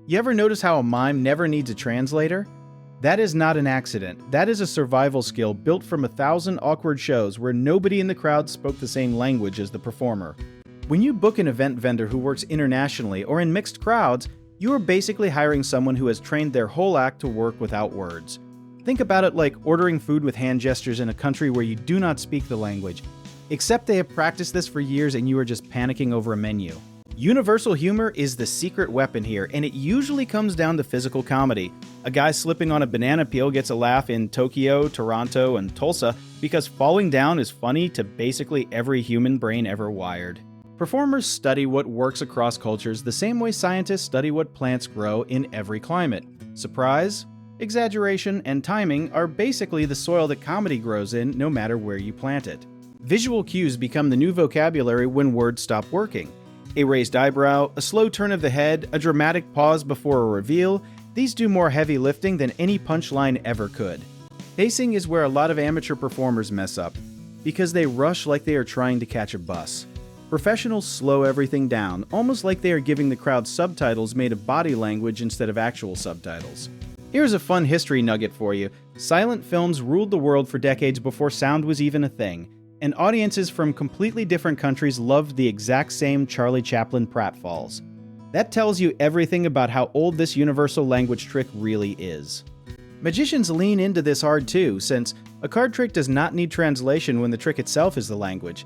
You ever notice how a mime never needs a translator? That is not an accident. That is a survival skill built from 1,000 awkward shows where nobody in the crowd spoke the same language as the performer. When you book an event vendor who works internationally or in mixed crowds, you are basically hiring someone who has trained their whole act to work without words. Think about it like ordering food with hand gestures in a country where you do not speak the language, except they have practiced this for years and you are just panicking over a menu. Universal humor is the secret weapon here, and it usually comes down to physical comedy. A guy slipping on a banana peel gets a laugh in Tokyo, Toronto, and Tulsa because falling down is funny to basically every human brain ever wired. Performers study what works across cultures the same way scientists study what plants grow in every climate. Surprise, exaggeration, and timing are basically the soil that comedy grows in no matter where you plant it. Visual cues become the new vocabulary when words stop working. A raised eyebrow, a slow turn of the head, a dramatic pause before a reveal, these do more heavy lifting than any punchline ever could. Pacing is where a lot of amateur performers mess up, because they rush like they are trying to catch a bus. Professionals slow everything down, almost like they are giving the crowd subtitles made of body language instead of actual subtitles. Here's a fun history nugget for you. Silent films ruled the world for decades before sound was even a thing, and audiences from completely different countries loved the exact same Charlie Chaplin pratfalls. That tells you everything about how old this universal language trick really is. Magicians lean into this hard too, since a card trick does not need translation when the trick itself is the language.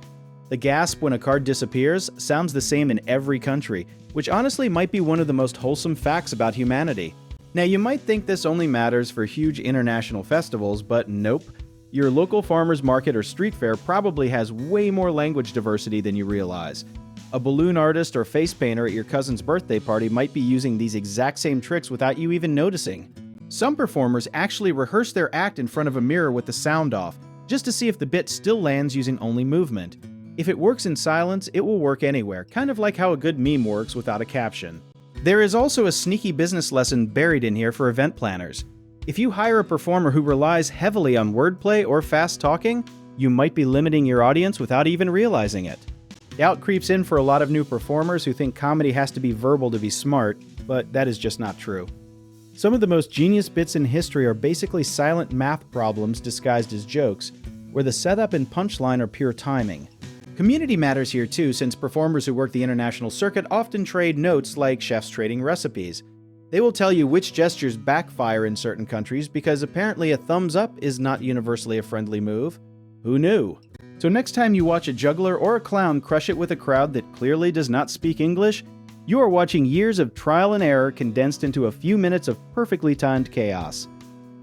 The gasp when a card disappears sounds the same in every country, which honestly might be one of the most wholesome facts about humanity. Now you might think this only matters for huge international festivals, but nope. Your local farmer's market or street fair probably has way more language diversity than you realize. A balloon artist or face painter at your cousin's birthday party might be using these exact same tricks without you even noticing. Some performers actually rehearse their act in front of a mirror with the sound off, just to see if the bit still lands using only movement. If it works in silence, it will work anywhere, kind of like how a good meme works without a caption. There is also a sneaky business lesson buried in here for event planners. If you hire a performer who relies heavily on wordplay or fast talking, you might be limiting your audience without even realizing it. Doubt creeps in for a lot of new performers who think comedy has to be verbal to be smart, but that is just not true. Some of the most genius bits in history are basically silent math problems disguised as jokes, where the setup and punchline are pure timing. Community matters here too, since performers who work the international circuit often trade notes like chefs trading recipes. They will tell you which gestures backfire in certain countries because apparently a thumbs up is not universally a friendly move. Who knew? So next time you watch a juggler or a clown crush it with a crowd that clearly does not speak English, you are watching years of trial and error condensed into a few minutes of perfectly timed chaos.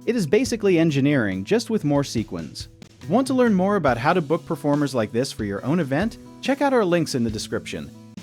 It is basically engineering, just with more sequins. Want to learn more about how to book performers like this for your own event? Check out our links in the description.